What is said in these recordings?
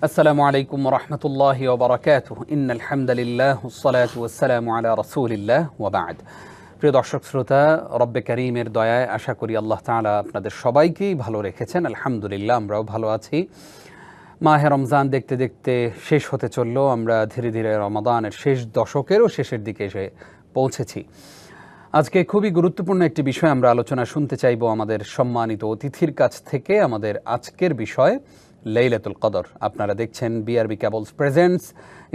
আসসালামু আলাইকুম ওয়া রাহমাতুল্লাহি ওয়া বারাকাতুহু ইন্নাল হামদালিল্লাহ ওয়াসসালাতু ওয়াসসালামু আলা রাসূলিল্লাহ ওয়া বা'দ। প্রিয় দর্শক শ্রোতা, রব্বে কারীমের দয়ায় আশা করি আল্লাহ তাআলা আপনাদের সবাইকেই ভালো রেখেছেন। আলহামদুলিল্লাহ, আমরাও ভালো আছি। মাহে রমজান দেখতে দেখতে শেষ হতে চলল। আমরা ধীরে ধীরে রমাদানের শেষ দশকেরও শেষের দিকে এসে পৌঁছেছি। আজকে খুবই গুরুত্বপূর্ণ একটি বিষয় আমরা আলোচনা শুনতে চাইব আমাদের সম্মানিত অতিথির কাছ থেকে। আমাদের আজকের বিষয় লাইলাতুল কদর। আপনারা দেখছেন বিআরবি কেবলস প্রেজেন্টস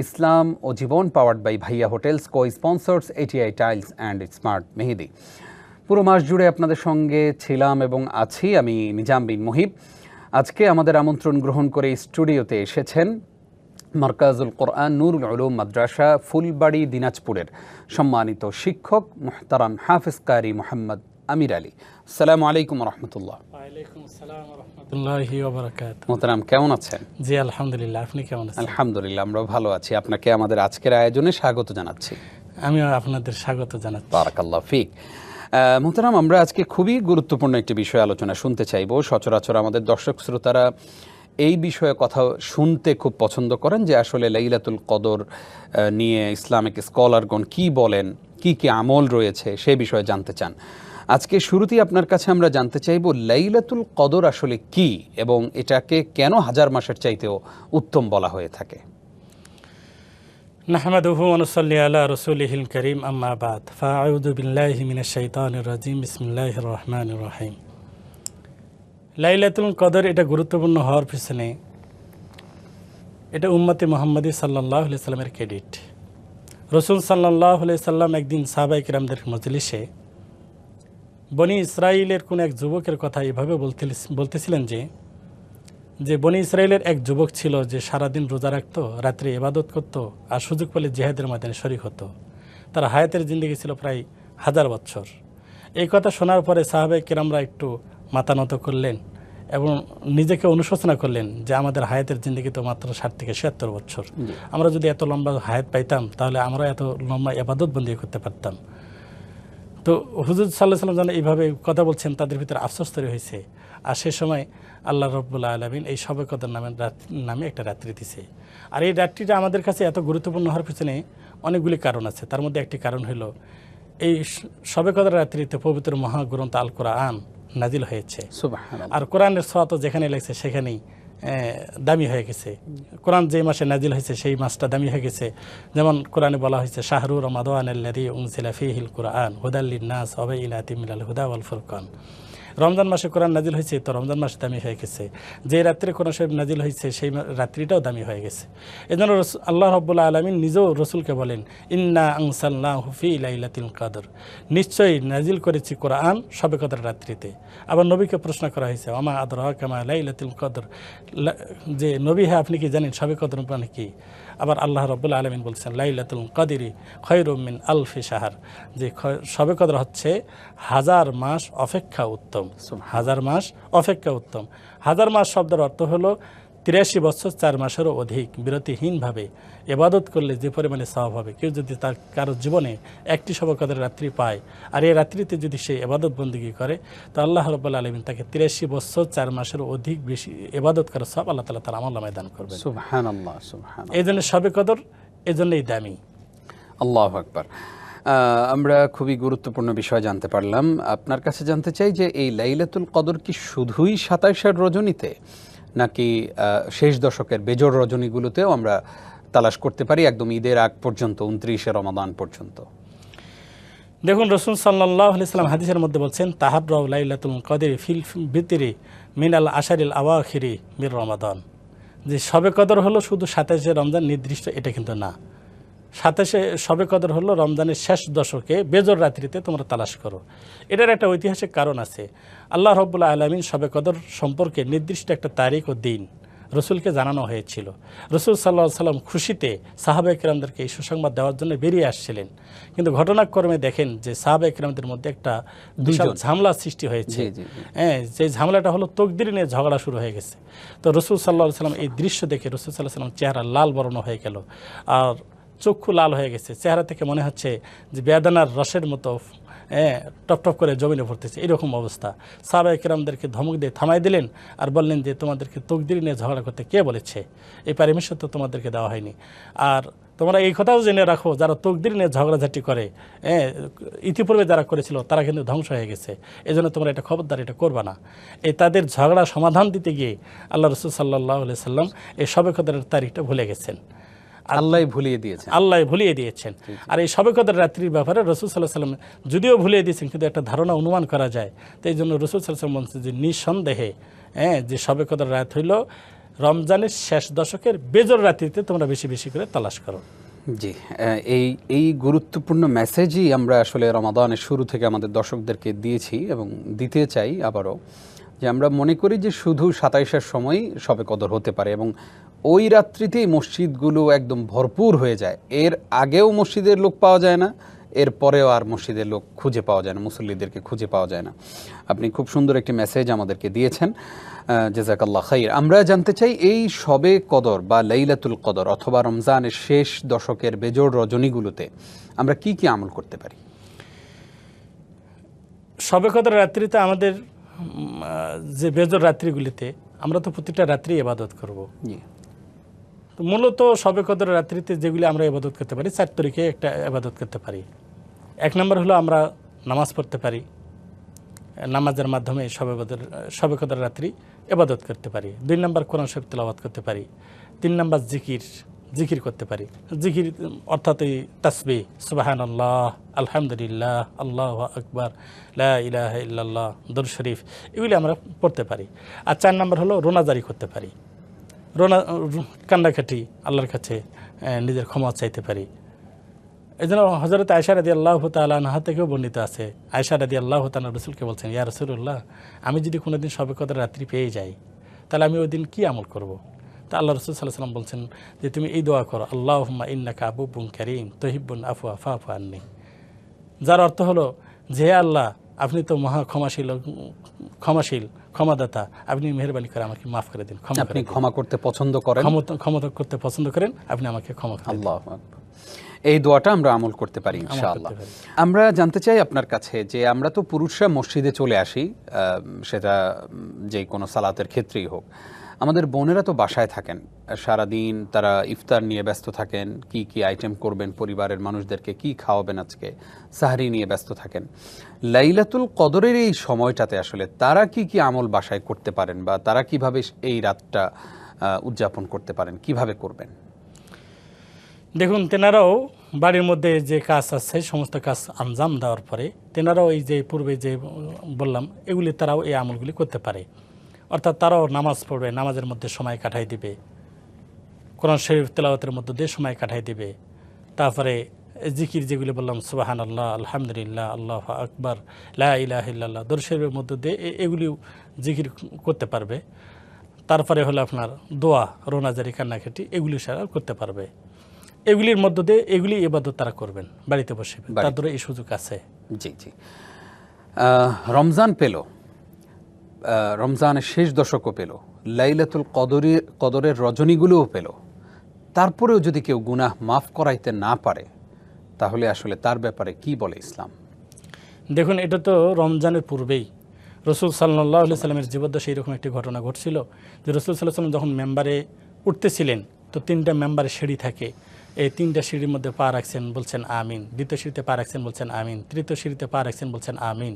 ইসলাম ও জীবন, powered by Bhaiya hotels, co sponsors ATI tiles and smart Mehedi. পুরো মাস জুড়ে আপনাদের সঙ্গে ছিলাম এবং আছি আমি নিজাম বিন মুহিব। আজকে আমাদের আমন্ত্রণ গ্রহণ করে স্টুডিওতে এসেছেন মারকাজুল কোরআন নুরুল উলুম মাদ্রাসা, ফুলবাড়ি, দিনাজপুরের সম্মানিত শিক্ষক মুহতারাম হাফিজ কারি মোহাম্মদ আমির আলী। আসসালামু আলাইকুম রহমতুল্লাহ। ওয়ালাইকুম আসসালাম ওয়া রাহমাতুল্লাহি ওয়া বারাকাতুহু। মোহতারাম, কেমন আছেন? জি আলহামদুলিল্লাহ, আপনি কেমন আছেন? আলহামদুলিল্লাহ, আমরাও ভালো আছি। আপনাকে আমাদের আজকের আয়োজনে স্বাগত জানাচ্ছি। আমিও আপনাদের স্বাগত জানাচ্ছি। বারাকাল্লাহ ফিক। মোহতারাম, আমরা আজকে খুবই গুরুত্বপূর্ণ একটি বিষয় আলোচনা শুনতে চাইব। সচরাচর আমাদের দর্শক শ্রোতারা এই বিষয়ে কথা শুনতে খুব পছন্দ করেন যে আসলে লাইলাতুল কদর নিয়ে ইসলামিক স্কলারগণ কি বলেন, কি কি আমল রয়েছে সে বিষয়ে জানতে চান। আজকে শুরুতেই আপনার কাছে আমরা জানতে চাইব লাইলাতুল কদর আসলে কি এবং এটাকে কেন হাজার মাসের চাইতেও উত্তম বলা হয়ে থাকে। নাহমাদুহু ওয়া নুসাল্লি আলা রাসূলিহিল কারীম, আম্মা বাদ, ফাআউযু বিল্লাহি মিনাশ শাইতানির রাজীম, বিসমিল্লাহির রহমানির রহিম। লাইলাতুল কদর এটা গুরুত্বপূর্ণ হওয়ার পিছনে এটা উম্মতে মুহাম্মদী সাল্লাল্লাহু আলাইহি সাল্লামের ক্রেডিট। রাসূল সাল্লাল্লাহু আলাইহি সাল্লাম একদিন সাহাবায়ে কিরামদের মজলিসে বনি ইসরাইলের কোন এক যুবকের কথা এভাবে বলতেছিলেন যে বনি ইসরাইলের এক যুবক ছিল যে সারাদিন রোজা রাখতো, রাত্রে ইবাদত করত, আর সুযোগ পেলে জিহাদের ময়দানে শরীক হতো। তার হায়াতের জিন্দেগি ছিল প্রায় 1000 বছর। এই কথা শোনার পরে সাহাবায়ে কিরামরা একটু মাথা নত করলেন এবং নিজেকে অনুশোচনা করলেন যে আমাদের হায়াতের জিন্দেগি তো মাত্র 60 থেকে 76 বছর। আমরা যদি এত লম্বা হায়াত পাইতাম তাহলে আমরা এত লম্বা ইবাদত বন্দি করতে পারতাম। তো হুজুর সাল্লাল্লাহু আলাইহি ওয়াসাল্লাম এইভাবে কথা বলছেন, তাদের ভিতরে আফসোস তৈরি হয়েছে। আর সে সময় আল্লাহ রাব্বুল আলামিন এই শবে কদর নামে একটা রাত্রি দিছে। আর এই রাত্রিটা আমাদের কাছে এত গুরুত্বপূর্ণ হওয়ার পিছনে অনেকগুলি কারণ আছে। তার মধ্যে একটি কারণ হলো এই শবে কদর রাত্রিতে পবিত্র মহাগ্রন্থ আল কোরআন নাজিল হয়েছে। সুবহানাল্লাহ। আর কোরআনের ছোঁয়া তো যেখানে লাগছে সেখানেই দামি হয়ে গেছে। কোরআন যে মাসে নাজিল হয়েছে সেই মাসটা দামি হয়ে গেছে। যেমন কোরআনে বলা হয়েছে শাহরু রমাদানাল্লাযী উনজিলা ফীহিল কুরআন হুদাল লিন্নাস ওয়া বাইয়িনাতিম মিনাল হুদা ওয়াল ফুরকান। রমজান মাসে কোরআন নাজিল হয়েছে, তো রমজান মাস দামি হয়ে গেছে। যে রাত্রে কোরআন শরীফ নাজিল হয়েছে সেই রাত্রিটাও দামি হয়ে গেছে। এজন্য আল্লাহ রাব্বুল আলামিন নিজেও রসুলকে বলেন, ইন্না আনসালনাহু ফি লাইলাতিল কদর, নিশ্চয়ই নাজিল করেছি কোরআন শবে কদর রাত্রিতে। আবার নবীকে প্রশ্ন করা হয়েছে, ওমা আদরাকা মা লাইলাতুল কদর, যে নবী হ্যাঁ আপনি কি জানেন শবে কদর মানে কি? আবার আল্লাহ রাব্বুল আলামিন বলছেন, লাইলাতুল কদরি খায়রুম মিন আলফি শাহর, যে শবে কদর হচ্ছে 1000 মাস অপেক্ষা উত্তম। 1000 মাস অপেক্ষা উত্তম। 1000 মাস শব্দের অর্থ হলো 83 বছর 4 মাসেরও অধিক বিরতিহীনভাবে ইবাদত করলে যে পরিমাণে সওয়াব হবে। কেউ যদি তার কারোর জীবনে একটি শবে কদরের রাত্রি পায় আর এই রাত্রিতে যদি সে ইবাদত বন্দেগী করে, তো আল্লাহ রাব্বুল আলামিন তাকে 83 বছর 4 মাসের অধিক বেশি ইবাদত করার সওয়াব আল্লাহ তাআলা তার আমলনামায় দান করবেন। সুবহানাল্লাহ, সুবহানাল্লাহ। এই জন্য শবে কদর এজন্যই দামি। আল্লাহু আকবার। আমরা খুবই গুরুত্বপূর্ণ বিষয় জানতে পারলাম। আপনার কাছে জানতে চাই যে এই লাইলাতুল কদর কি শুধুই 27 রজনীতে, নাকি শেষ দশকের বেজোড় রজনীগুলোতেও আমরা তালাশ করতে পারি একদম ঈদের আগ পর্যন্ত, 29 রমাদান পর্যন্ত? দেখুন, রাসূল সাল্লাল্লাহু আলাইহি ওয়াসাল্লাম হাদিসের মধ্যে বলছেন, তাহাররাউ লাইলাতুল কদরি ফিল বিতরি মিনাল আশারিল আওয়াখিরি মির রমাদান, যে শবে কদর হলো শুধু 27 রমজান নির্দিষ্ট, এটা কিন্তু না। 27 শবে কদর হলো রমজানের শেষ দশকে বেজোড় রাত্রিতে তোমরা তালাশ করো। এটার একটা ঐতিহাসিক কারণ আছে। আল্লাহ রাব্বুল আলামিন শবে কদর সম্পর্কে নির্দিষ্ট একটা তারিখ ও দিন রসুলকে জানানো হয়েছিল। রসুল সাল্লাল্লাহু আলাইহি ওয়াসাল্লাম খুশিতে সাহাবায়ে কিরামদেরকে এই সুসংবাদ দেওয়ার জন্য বেরিয়ে আসছিলেন। কিন্তু ঘটনাক্রমে দেখেন যে সাহাবায়ে কিরামদের মধ্যে একটা বিশাল ঝামেলা সৃষ্টি হয়েছে। হ্যাঁ, যে ঝামেলাটা হলো তকদির নিয়ে ঝগড়া শুরু হয়ে গেছে। তো রসুল সাল্লাল্লাহু আলাইহি ওয়াসাল্লাম এই দৃশ্য দেখে রসুল সাল্লাল্লাহু আলাইহি ওয়াসাল্লাম চেহারা লাল বর্ণ হয়ে গেল, আর চক্ষু লাল হয়ে গেছে। চেহারা থেকে মনে হচ্ছে যে বেদানার রসের মতো টপ টপ করে জমিনে পড়তেছে, এরকম অবস্থা। সাহাবায়ে কেরামদেরকে ধমক দিয়ে থামাই দিলেন আর বললেন যে তোমাদেরকে তকদির নিয়ে ঝগড়া করতে কে বলেছে? এই পারমিশন তো তোমাদেরকে দেওয়া হয়নি। আর তোমরা এই কথাও জেনে রাখো, যারা তকদির নিয়ে ঝগড়াঝাটি করে, ইতিপূর্বে যারা করেছিল তারা কিন্তু ধ্বংস হয়ে গেছে, এই জন্য তোমরা এটা খবরদার এটা করবা না। এই তাদের ঝগড়া সমাধান দিতে গিয়ে আল্লাহ রসুল সাল্লাল্লাহু আলাইহি সাল্লাম এই শবে কদরের তারিখটা ভুলে গেছেন, আল্লাহ ভুলিয়ে দিয়েছেন। আল্লাহ ভুলিয়ে দিয়েছেন। আর এই শবে কদর রাত্রির ব্যাপারে রসুল সাল্লাহ সাল্লাম যদিও ভুলিয়ে দিয়েছেন, কিন্তু একটা ধারণা অনুমান করা যায়। তো এই জন্য রসুল সাল্লাহ সাল্লাম বলছেন যে নিঃসন্দেহে যে শবে কদর রাত হইল রমজানের শেষ দশকের বেজর রাত্রিতে তোমরা বেশি বেশি করে তালাশ করো। জি, এই গুরুত্বপূর্ণ মেসেজই আমরা আসলে রমাদানের শুরু থেকে আমাদের দর্শকদেরকে দিয়েছি এবং দিতে চাই আবারও, যে আমরা মনে করি যে শুধু 27-এর সময় শবে কদর হতে পারে এবং ওই রাত্রিতেই মসজিদগুলো একদম ভরপুর হয়ে যায়। এর আগেও মসজিদের লোক পাওয়া যায় না, এর পরেও আর মসজিদের লোক খুঁজে পাওয়া যায় না, মুসল্লিদেরকে খুঁজে পাওয়া যায় না। আপনি খুব সুন্দর একটি মেসেজ আমাদেরকে দিয়েছেন, জাযাকাল্লাহ খাইর। আমরা জানতে চাই এই শবে কদর বা লাইলাতুল কদর অথবা রমজানের শেষ দশকের বেজোড় রজনীগুলোতে আমরা কি কি আমল করতে পারি? শবে কদর রাত্রিতে আমাদের যে বেজর রাত্রিগুলিতে আমরা তো প্রতিটা রাত্রি ইবাদত করব। তো মূলত শবে কদর রাত্রিতে যেগুলি আমরা ইবাদত করতে পারি, 4 তারিখে একটা ইবাদত করতে পারি। 1 নম্বর হলো আমরা নামাজ পড়তে পারি, নামাজের মাধ্যমে শবে কদর রাত্রি ইবাদত করতে পারি। 2 নম্বর কোরআন শরীফ তেলাওয়াত করতে পারি। 3 নম্বর জিকির করতে পারি। জিকির অর্থাৎ এই তাসবিহ, সুবহানাল্লাহ, আলহামদুলিল্লাহ, আল্লাহু আকবার, লা ইলাহা ইল্লাল্লাহ, দরুদ শরীফ, এগুলি আমরা পড়তে পারি। আর 4 নম্বর হলো রোনাজারি করতে পারি, কান্নাকাটি আল্লাহর কাছে নিজের ক্ষমা চাইতে পারি। এই জন্য হযরত আয়েশা রাদিয়াল্লাহু তাআলা আনহা থেকেও বর্ণিত আছে, আয়েশা রাদিয়াল্লাহু তাআলা রাসূলকে বলছেন, ইয়া রাসূলুল্লাহ, আমি যদি কোনোদিন শবে কদর রাত্রি পেয়ে যাই তাহলে আমি ওই দিন কী আমল করব? তা আল্লাহ রসুল সাল্লাল্লাহু আলাইহি ওয়াসাল্লাম বলছেন যে তুমি এই দোয়া করো, আল্লাহুম্মা ইন্নাকা আফুউন কারীম তুহিব্বুল আফওয়া ফা'ফু আন্নী। যার অর্থ হলো যে আল্লাহ, আপনি তো মহা ক্ষমাশীল, ক্ষমাদাতা, আপনি মেহেরবানি করে আমাকে মাফ করে দিন, আপনি ক্ষমা করতে পছন্দ করেন, ক্ষমা করতে পছন্দ করেন, আপনি আমাকে ক্ষমা করে দিন। আল্লাহু আকবার। এই দোয়াটা আমরা আমল করতে পারি ইনশাআল্লাহ। আমরা জানতে চাই আপনার কাছে যে আমরা তো পুরুষরা মসজিদে চলে আসি, সেটা যে কোনো সালাতের ক্ষেত্রেই হোক। আমাদের বোনেরা তো বাসায় থাকেন, সারাদিন তারা ইফতার নিয়ে ব্যস্ত থাকেন, কি কি আইটেম করবেন, পরিবারের মানুষদেরকে কি খাওয়াবেন, আজকে সাহরি নিয়ে ব্যস্ত থাকেন। লাইলাতুল কদরের এই সময়টাতে আসলে তারা কি কি আমল বাসায় করতে পারেন বা তারা কিভাবে এই রাতটা উদযাপন করতে পারেন, কিভাবে করবেন? দেখুন, তেনারাও বাড়ির মধ্যে যে কাজ আছে সমস্ত কাজ আঞ্জাম দেওয়ার পরে তেনারাও এই যে পূর্বে যে বললাম এগুলি তারাও এই আমলগুলি করতে পারে। অর্থাৎ তারাও নামাজ পড়বে, নামাজের মধ্যে সময় কাটাই দিবে, কোরআন শরীফ তেলাওয়াতের মধ্যে দিয়ে সময় কাটাই দিবে। তারপরে জিকির যেগুলি বললাম, সুবহানাল্লাহ, আলহামদুলিল্লাহ, আল্লাহু আকবার, লা ইলাহা ইল্লাল্লাহ, দরুদ শরীফের মধ্যে দিয়ে এগুলিও জিকির করতে পারবে। তারপরে হলো আপনার দোয়া, রোনাজারি, কান্নাকাটি, এগুলি সারা করতে পারবে। এগুলির মধ্য দিয়ে এগুলি ইবাদত তারা করবেন বাড়িতে বসে, তাদের এই সুযোগ আছে। জি জি। রমজান পেল, রমজানের শেষ দশকও পেল, লাইলাতুল কদরের রজনীগুলোও পেল, তারপরেও যদি কেউ গুনাহ মাফ করাইতে না পারে তাহলে আসলে তার ব্যাপারে কি বলে ইসলাম? দেখুন, এটা তো রমজানের পূর্বেই রসুল সাল্লাল্লাহু আলাইহি সাল্লামের জীবদ্দশায় এরকম একটি ঘটনা ঘটছিল যে রসুল সাল্লাল্লাহু আলাইহি সাল্লাম যখন মেম্বারে উঠতেছিলেন, তো 3টা মেম্বারে সিঁড়ি থাকে, এই 3টা সিঁড়ির মধ্যে পা রাখছেন, বলছেন আমিন, 2য় সিঁড়িতে পা রাখছেন, বলছেন আমিন, 3য় সিঁড়িতে পা রাখছেন, বলছেন আমিন।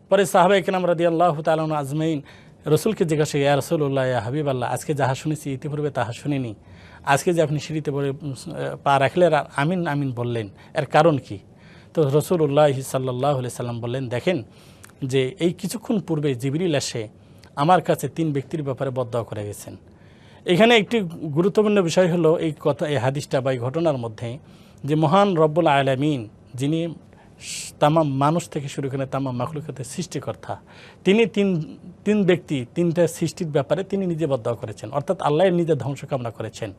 পরে সাহাবায়ে কেরাম রাদিয়াল্লাহু তাআলা আজমাইন রসুলকে জিজ্ঞাসা, ইয়া রাসূলুল্লাহ, ইয়া হাবিবাল্লাহ, আজকে যাহা শুনেছি ইতিপূর্বে তাহা শুনিনি, আজকে যে আপনি সিঁড়িতে পরে পা রাখলেন আর আমিন আমিন বললেন, এর কারণ কি? তো রাসূলুল্লাহ সাল্লাল্লাহু আলাইহি সাল্লাম বললেন, দেখেন যে এই কিছুক্ষণ পূর্বে জিবরিল এসে আমার কাছে 3 ব্যক্তির ব্যাপারে বদদোয়া করে গেছেন। এখানে একটি গুরুত্বপূর্ণ বিষয় হলো এই এই হাদিসটা বা এই ঘটনার মধ্যে যে মহান রব্বুল আলামিন, যিনি তামাম মানুষ থেকে শুরু করে তামাম মাখলুকাতের সৃষ্টিকর্তা, তিনি তিন ব্যক্তি 3টা সৃষ্টির ব্যাপারে তিনি নিজে বদদোয়া করেছেন, অর্থাৎ আল্লাহর নিজে ধ্বংস কামনা করেছেন।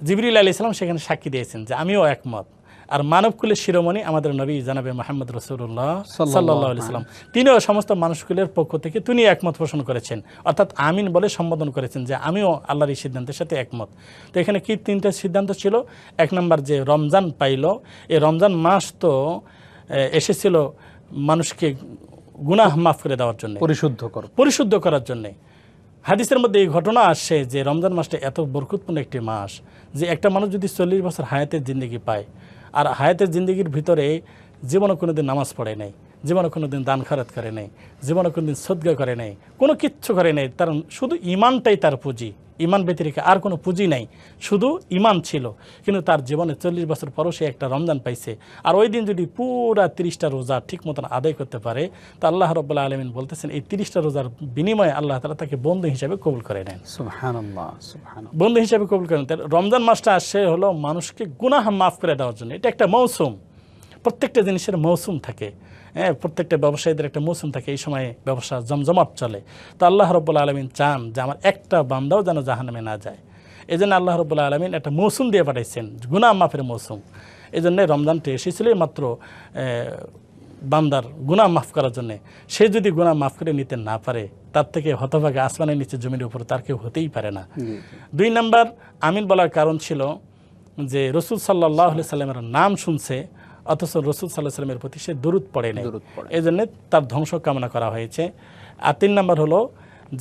জিবরিল আলাইহিস সালাম সেখানে সাক্ষী দিয়েছেন যে আমিও একমত। আর মানবকুলের শিরোমণি আমাদের নবী জানাবে মুহাম্মদ রাসূলুল্লাহ সাল্লাল্লাহু আলাইহি সাল্লাম, তিনিও সমস্ত মানুষকুলের পক্ষ থেকে তিনি একমত পোষণ করেছেন, অর্থাৎ আমিন বলে সম্বোধন করেছেন যে আমিও আল্লাহর এই সিদ্ধান্তের সাথে একমত। তো এখানে কি 3টা সিদ্ধান্ত ছিল? 1 নম্বর যে রমজান পাইল, এই রমজান মাস তো এসেছিল মানুষকে গুনাহ মাফ করে দেওয়ার জন্য, পরিশুদ্ধ করার জন্য। হাদিসের মধ্যে এই ঘটনা আসছে যে রমজান মাসটা এত বরকতপূর্ণ একটি মাস যে একটা মানুষ যদি 40 বছর হায়াতের জিন্দগি পায়, আর হায়াতের জিন্দগির ভিতরে জীবনে কোনোদিন নামাজ পড়ে নাই, জীবনে কোনোদিন দান খয়রাত করে নাই, জীবনে কোনোদিন সদকা করে নাই, কোনো কিচ্ছু করে নাই, তার শুধু ইমানটাই তার পুঁজি, ইমান ব্যতিরেকে আর কোনো পুঁজি নাই, শুধু ইমান ছিল। কিন্তু তার জীবনে 40 বছর পরও সে একটা রমজান পাইছে, আর ওই দিন যদি পুরা 30টা রোজা ঠিক মতন আদায় করতে পারে, তা আল্লাহ রাব্বুল আলামিন বলতেছেন এই 30টা রোজার বিনিময়ে আল্লাহ তাআলা তাকে বন্ধু হিসেবে কবুল করে নেন। সুবহানাল্লাহ, সুবহানাল্লাহ, বন্ধু হিসেবে কবুল করেন। রমজান মাসটা আসে হলো মানুষকে গুনাহ মাফ করে দেওয়ার জন্য। এটা একটা মৌসুম, প্রত্যেকটা জিনিসের মৌসুম থাকে, হ্যাঁ, প্রত্যেকটা ব্যবসায়ীদের একটা মৌসুম থাকে, এই সময় ব্যবসা জমজমাট চলে। তো আল্লাহ রাব্বুল আলামিন চান যে আমার একটা বান্দাও যেন জাহান্নামে না যায়। এই জন্য আল্লাহ রাব্বুল আলামিন একটা মৌসুম দিয়ে পাঠাইছেন, গুনাহ মাফের মৌসুম। এই জন্য রমজানটি এসেছিল মাত্র বান্দার গুনাহ মাফ করার জন্য। সে যদি গুনাহ মাফ করে নিতে না পারে, তার থেকে হতভাগা আসমানের নিচে জমির উপর তার কেউ হতেই পারে না। 2 নাম্বার আমিন বলার কারণ ছিল যে রসুল সাল্লাল্লাহু আলাইহি সাল্লামের নাম শুনছে, অথচ রসুল সাল্লাল্লাহু আলাইহি সাল্লামের প্রতি সে দরুদ পড়ে নাই, এই জন্য তার ধ্বংস কামনা করা হয়েছে। আর 3 নাম্বার হলো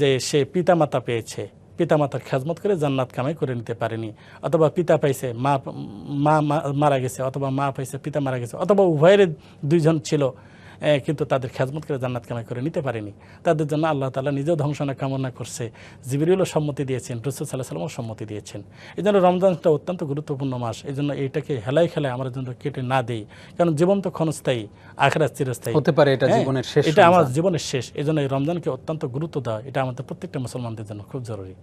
যে সে পিতামাতা পেয়েছে, পিতামাতার খেজমত করে জান্নাত কামাই করে নিতে পারেনি, অথবা পিতা পাইছে মা মারা গেছে, অথবা মা পাইছে পিতা মারা গেছে, অথবা উভয়ের 2 জন ছিল কিন্তু তাদের খেজমত করে জান্নাত কামাই করে নিতে পারেনি। তাদের জন্য আল্লাহ তাআলা নিজেও ধ্বংসনা কামনা করছে, জিবরিলও সম্মতি দিয়েছেন, রাসূল সাল্লাল্লাহু আলাইহি ওয়াসাল্লামও সম্মতি দিয়েছেন। এই জন্য রমজানটা অত্যন্ত গুরুত্বপূর্ণ মাস। এই জন্য এইটাকে হেলায় খেলায় আমরা জন্য কেটে না দেই, কারণ জীবন তো ক্ষণস্থায়ী, আখিরাত চিরস্থায়ী হতে পারে, এটা জীবনের শেষ, এটা আমার জীবনের শেষ। এই জন্য এই রমজানকে অত্যন্ত গুরুত্ব দেওয়া এটা আমাদের প্রত্যেকটা মুসলমানদের জন্য খুব জরুরি।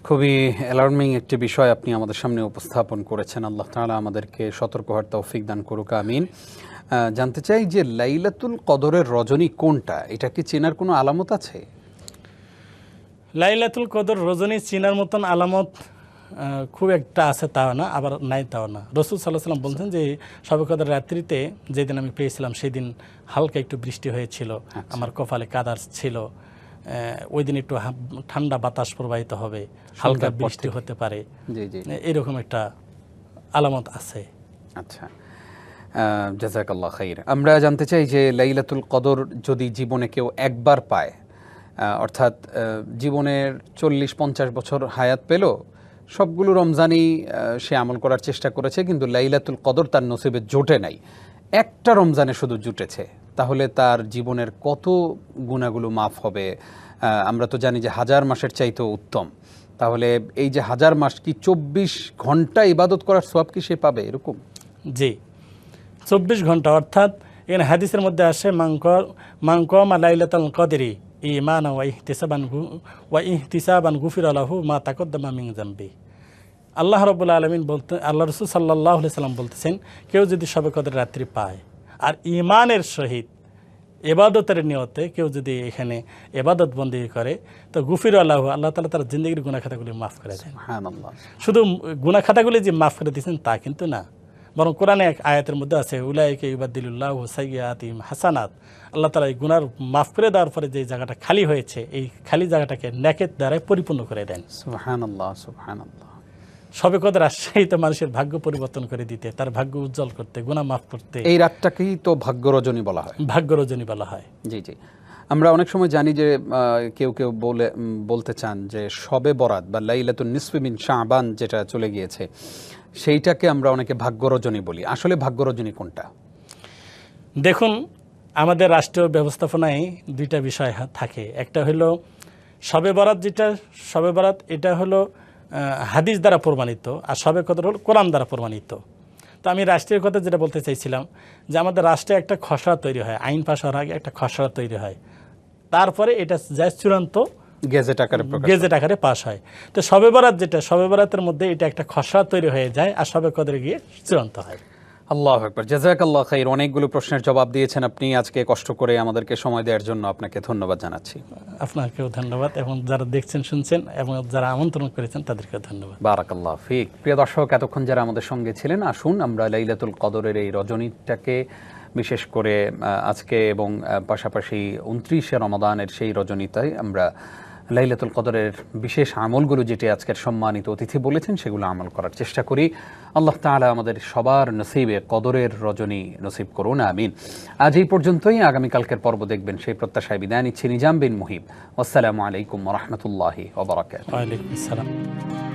খুবই অ্যালার্মিং একটি বিষয় আপনি আমাদের সামনে উপস্থাপন করেছেন। আল্লাহ তাআলা আমাদেরকে সতর্ক হওয়ার তৌফিক দান করুক, আমিন। জানতে চাই যে লাইলাতুল কদরের রজনী কোনটা, এটা কি চেনার কোনো আলামত আছে? লাইলাতুল কদর রজনী চেনার মতন আলামত খুব একটা আছে তাও না, আবার নাই তাও না। রাসূল সাল্লাল্লাহু আলাইহি ওয়াসাল্লাম বলছেন যে শবে কদর রাত্রিতে যেদিন আমি পেয়েছিলাম সেদিন হালকা একটু বৃষ্টি হয়েছিল, আমার কপালে কাদার ছিল, ওই দিন একটু ঠান্ডা বাতাস প্রবাহিত হবে, হালকা বৃষ্টি হতে পারে, এরকম একটা আলামত আছে। আচ্ছা, জাযাকাল্লাহ খাইর। আমরা জানতে চাই যে লাইলাতুল কদর যদি জীবনে কেউ একবার পায়, অর্থাৎ জীবনের 40-50 বছর হায়াত পেল, সবগুলো রমজানই সে আমল করার চেষ্টা করেছে, কিন্তু লাইলাতুল কদর তার নসিবে জোটে নাই, একটা রমজানে শুধু জুটেছে, তাহলে তার জীবনের কত গুনাহগুলো মাফ হবে? আমরা তো জানি যে 1000 মাসের চাইতেও উত্তম। তাহলে এই যে 1000 মাস কি 24 ঘন্টা ইবাদত করার সওয়াব কি সে পাবে এরকম? জি, 24 ঘন্টা। অর্থাৎ এখানে হাদিসের মধ্যে আসে মান কামা লাইলাতুল কদরি ঈমানান ওয়া ইহতিসাবান গুফিরা লাহু মা তাকদ্দামা মিন যামবি। আল্লাহ রাব্বুল আলামিন বলতে, আল্লাহ রাসূল সাল্লাল্লাহু আলাইহি সাল্লাম বলতেছেন, কেউ যদি শবে কদর রাত্রি পায় আর ঈমানের সহিত ইবাদতের নিয়তে কেউ যদি এখানে ইবাদত বন্দেগী করে, তো গুফিরা লাহু, আল্লাহ তাআলা তার জিন্দেগীর গুনাহ খাতাগুলি মাফ করে দেন। সুবহানাল্লাহ। শুধু গুনাহ খাতাগুলি যে মাফ করে দিয়েছেন তা কিন্তু না, বরং কোরআনে এক আয়াতের মধ্যে আছে উলাইকা ইউবাদদিলুল্লাহু সাইয়্যাতিহিম হাসানাত। আল্লাহ তাআলা এই গুনাহ মাফ করে দেওয়ার পরে যে জায়গাটা খালি হয়েছে, এই খালি জায়গাটাকে নেকের দ্বারা পরিপূর্ণ করে দেন। সুবহানাল্লাহ, সুবহানাল্লাহ। শবে কদর আসছেই তো মানুষের ভাগ্য পরিবর্তন করে দিতে, তার ভাগ্য উজ্জ্বল করতে, গুনাহ মাফ করতে। এই রাতটাকেই তো ভাগ্য রজনী বলা হয়। ভাগ্য রজনী বলা হয়। জি জি। আমরা অনেক সময় জানি যে কেউ কেউ বলতে চান যে শবে বরাত বা লাইলাতুন নিসফি মিন শাবান যেটা চলে গিয়েছে, সেইটাকে আমরা অনেকে ভাগ্য রজনী বলি। আসলে ভাগ্য রজনী কোনটা? দেখুন, আমাদের রাষ্ট্রীয় ব্যবস্থাপনায় 2টা বিষয় থাকে। একটা হলো শবে বরাত, যেটা শবে বরাত এটা হলো হাদিস দ্বারা প্রমাণিত, আর শবে কদর হলো কোরআন দ্বারা প্রমাণিত। তো আমি রাষ্ট্রীয় কথা যেটা বলতে চাইছিলাম যে আমাদের রাষ্ট্রে একটা খসড়া তৈরি হয়, আইন পাস হওয়ার আগে একটা খসড়া তৈরি হয়, তারপরে এটা যায় চূড়ান্ত গেজেট আকারে পাস হয়। তো শবে বরাত যেটা, শবে বরাতের মধ্যে এটা একটা খসড়া তৈরি হয়ে যায় আর শবে কদরে গিয়ে চূড়ান্ত হয়। আল্লাহু আকবার, জাযাকাল্লাহ খাইর। অনেকগুলো প্রশ্নের জবাব দিয়েছেন আপনি আজকে, কষ্ট করে আমাদেরকে সময় দেওয়ার জন্য আপনাকে ধন্যবাদ জানাচ্ছি। আপনাকেও ধন্যবাদ, এবং যারা দেখছেন শুনছেন এবং যারা আমন্ত্রণ করেছেন তাদেরকেও ধন্যবাদ। বারাকাল্লাহ ফিক। প্রিয় দর্শক, এতক্ষণ যারা আমাদের সঙ্গে ছিলেন, আসুন আমরা লাইলাতুল কদরের এই রজনীটাকে, বিশেষ করে আজকে এবং পাশাপাশি 29শে রমাদানের সেই রজনীটাই আমরা লাইলাতুল কদরের বিশেষ আমলগুলো যেটি আজকের সম্মানিত অতিথি বলেছেন সেগুলো আমল করার চেষ্টা করি। আল্লাহ তাআলা আমাদের সবার নসিবে কদরের রজনী নসিব করুন, আমিন। আজ এই পর্যন্তই, আগামীকালকের পর্ব দেখবেন সেই প্রত্যাশায় বিদায় নিচ্ছি। নিজাম বিন মুহিব, আসসালামু আলাইকুম ওয়া রাহমাতুল্লাহি ওয়া বারাকাতুহু। ওয়ালাইকুম আসসালাম।